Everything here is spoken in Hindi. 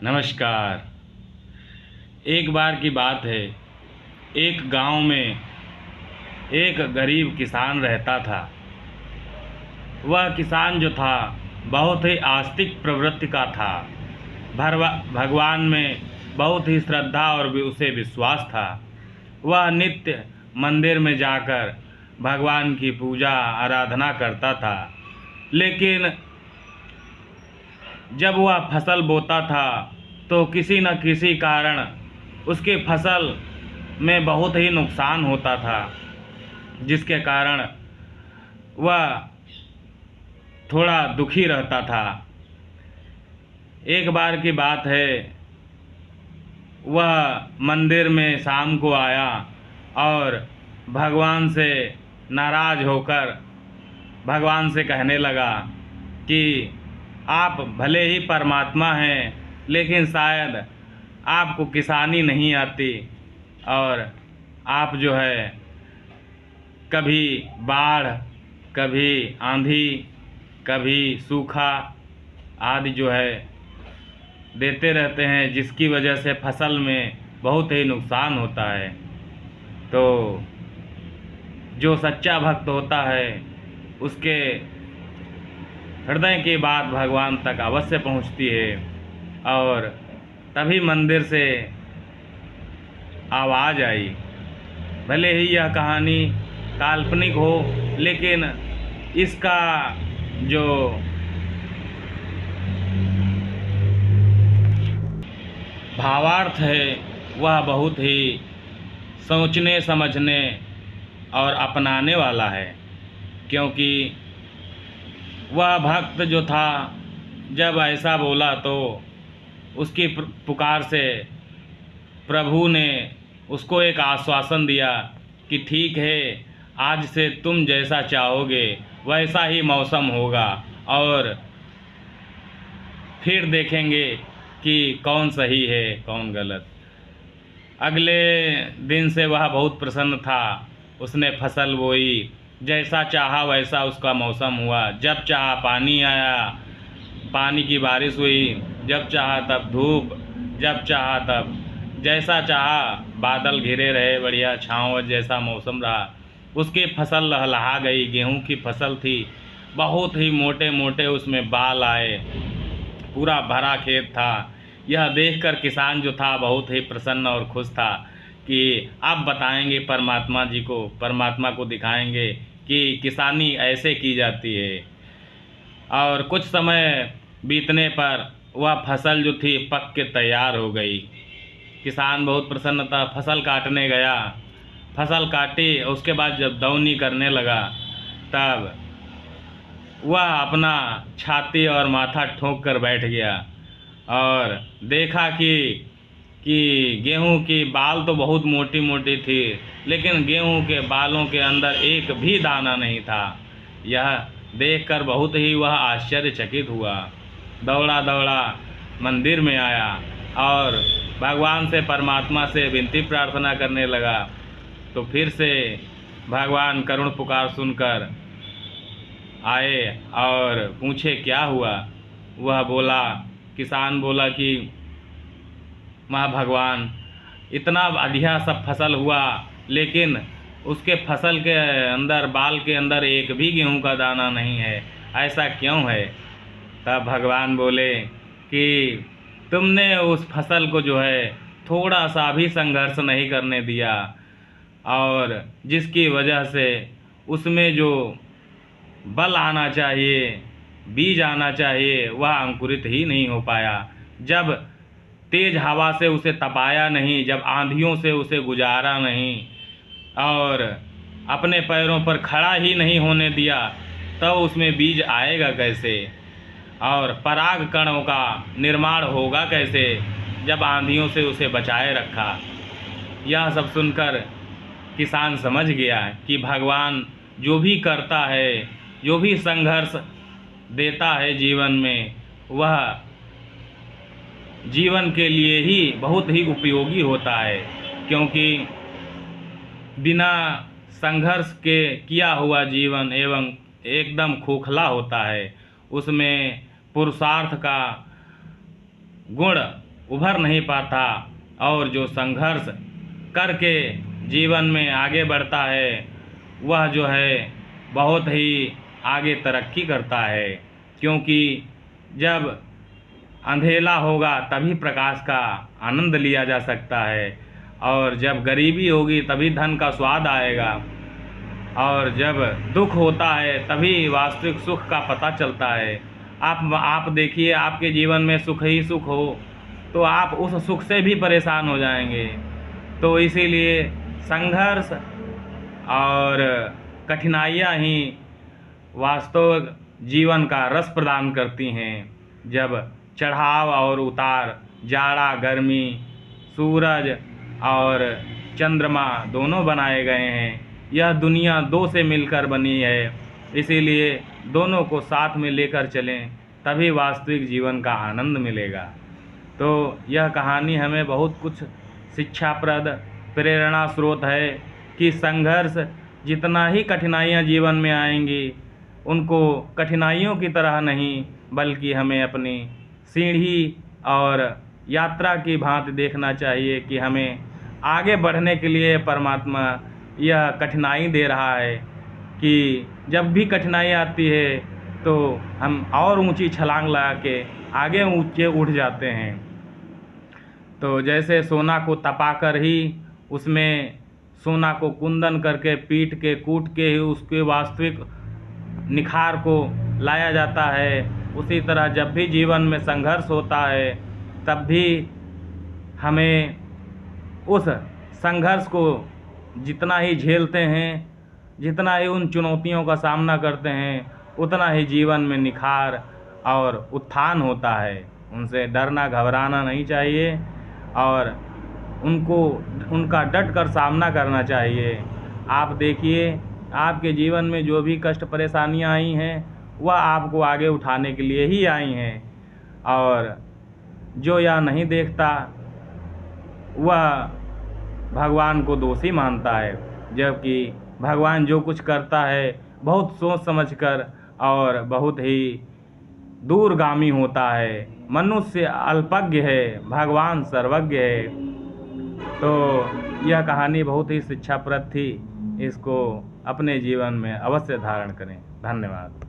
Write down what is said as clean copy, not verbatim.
नमस्कार। एक बार की बात है, एक गांव में एक गरीब किसान रहता था। वह किसान जो था बहुत ही आस्तिक प्रवृत्ति का था। भगवान में बहुत ही श्रद्धा और भी उसे विश्वास था। वह नित्य मंदिर में जाकर भगवान की पूजा आराधना करता था। लेकिन जब वह फसल बोता था तो किसी न किसी कारण उसके फसल में बहुत ही नुकसान होता था, जिसके कारण वह थोड़ा दुखी रहता था। एक बार की बात है, वह मंदिर में शाम को आया और भगवान से नाराज़ होकर भगवान से कहने लगा कि आप भले ही परमात्मा हैं, लेकिन शायद आपको किसानी नहीं आती और आप जो है कभी बाढ़, कभी आंधी, कभी सूखा आदि जो है देते रहते हैं, जिसकी वजह से फसल में बहुत ही नुकसान होता है। तो जो सच्चा भक्त होता है उसके हृदय की बात भगवान तक अवश्य पहुंचती है। और तभी मंदिर से आवाज़ आई। भले ही यह कहानी काल्पनिक हो, लेकिन इसका जो भावार्थ है वह बहुत ही सोचने समझने और अपनाने वाला है। क्योंकि वह भक्त जो था जब ऐसा बोला तो उसकी पुकार से प्रभु ने उसको एक आश्वासन दिया कि ठीक है, आज से तुम जैसा चाहोगे वैसा ही मौसम होगा और फिर देखेंगे कि कौन सही है कौन गलत। अगले दिन से वह बहुत प्रसन्न था। उसने फसल बोई, जैसा चाहा वैसा उसका मौसम हुआ। जब चाहा पानी आया, पानी की बारिश हुई। जब चाहा तब धूप, जब चाहा तब जैसा चाहा बादल घिरे रहे, बढ़िया छाँव जैसा मौसम रहा। उसकी फसल लहलहा गई। गेहूं की फसल थी, बहुत ही मोटे मोटे उसमें बाल आए, पूरा भरा खेत था। यह देखकर किसान जो था बहुत ही प्रसन्न और खुश था कि अब बताएंगे परमात्मा जी को, परमात्मा को दिखाएंगे कि किसानी ऐसे की जाती है। और कुछ समय बीतने पर वह फसल जो थी पक के तैयार हो गई। किसान बहुत प्रसन्न था। फसल काटने गया, फसल काटी, उसके बाद जब दौनी करने लगा तब वह अपना छाती और माथा ठोक कर बैठ गया और देखा कि गेहूं की बाल तो बहुत मोटी मोटी थी, लेकिन गेहूं के बालों के अंदर एक भी दाना नहीं था। यह देखकर बहुत ही वह आश्चर्यचकित हुआ। दौड़ा दौड़ा मंदिर में आया और भगवान से, परमात्मा से विनती प्रार्थना करने लगा। तो फिर से भगवान करुण पुकार सुनकर आए और पूछे क्या हुआ। वह बोला, किसान बोला कि भगवान, इतना बढ़िया सब फसल हुआ, लेकिन उसके फसल के अंदर, बाल के अंदर एक भी गेहूं का दाना नहीं है, ऐसा क्यों है। तब भगवान बोले कि तुमने उस फसल को जो है थोड़ा सा भी संघर्ष नहीं करने दिया, और जिसकी वजह से उसमें जो बल आना चाहिए, बीज आना चाहिए, वह अंकुरित ही नहीं हो पाया। जब तेज हवा से उसे तपाया नहीं, जब आंधियों से उसे गुजारा नहीं और अपने पैरों पर खड़ा ही नहीं होने दिया, तब उसमें बीज आएगा कैसे और पराग कणों का निर्माण होगा कैसे, जब आंधियों से उसे बचाए रखा। यह सब सुनकर किसान समझ गया कि भगवान जो भी करता है, जो भी संघर्ष देता है जीवन में, वह जीवन के लिए ही बहुत ही उपयोगी होता है। क्योंकि बिना संघर्ष के किया हुआ जीवन एवं एकदम खोखला होता है। उसमें पुरुषार्थ का गुण उभर नहीं पाता और जो संघर्ष करके जीवन में आगे बढ़ता है वह जो है बहुत ही आगे तरक्की करता है, क्योंकि जब अंधेला होगा तभी प्रकाश का आनंद लिया जा सकता है, और जब गरीबी होगी तभी धन का स्वाद आएगा, और जब दुख होता है तभी वास्तविक सुख का पता चलता है। आप देखिए, आपके जीवन में सुख ही सुख हो तो आप उस सुख से भी परेशान हो जाएंगे। तो इसीलिए संघर्ष और कठिनाइयाँ ही वास्तविक जीवन का रस प्रदान करती हैं। जब चढ़ाव और उतार, जाड़ा गर्मी, सूरज और चंद्रमा दोनों बनाए गए हैं, यह दुनिया दो से मिलकर बनी है, इसीलिए दोनों को साथ में लेकर चलें तभी वास्तविक जीवन का आनंद मिलेगा। तो यह कहानी हमें बहुत कुछ शिक्षाप्रद प्रेरणा स्रोत है कि संघर्ष, जितना ही कठिनाइयाँ जीवन में आएंगी उनको कठिनाइयों की तरह नहीं बल्कि हमें अपनी सीढ़ी और यात्रा की भांति देखना चाहिए कि हमें आगे बढ़ने के लिए परमात्मा यह कठिनाई दे रहा है कि जब भी कठिनाई आती है तो हम और ऊंची छलांग लगा के आगे ऊंचे उठ जाते हैं। तो जैसे सोना को तपाकर ही उसमें सोना को कुंदन करके पीट के कूट के ही उसके वास्तविक निखार को लाया जाता है, उसी तरह जब भी जीवन में संघर्ष होता है तब भी हमें उस संघर्ष को जितना ही झेलते हैं, जितना ही उन चुनौतियों का सामना करते हैं, उतना ही जीवन में निखार और उत्थान होता है। उनसे डरना घबराना नहीं चाहिए और उनका डट कर सामना करना चाहिए। आप देखिए, आपके जीवन में जो भी कष्ट परेशानियां आई हैं वह आपको आगे उठाने के लिए ही आई हैं, और जो यह नहीं देखता वह भगवान को दोषी मानता है, जबकि भगवान जो कुछ करता है बहुत सोच समझकर और बहुत ही दूरगामी होता है। मनुष्य अल्पज्ञ है, भगवान सर्वज्ञ है। तो यह कहानी बहुत ही शिक्षाप्रद थी, इसको अपने जीवन में अवश्य धारण करें। धन्यवाद।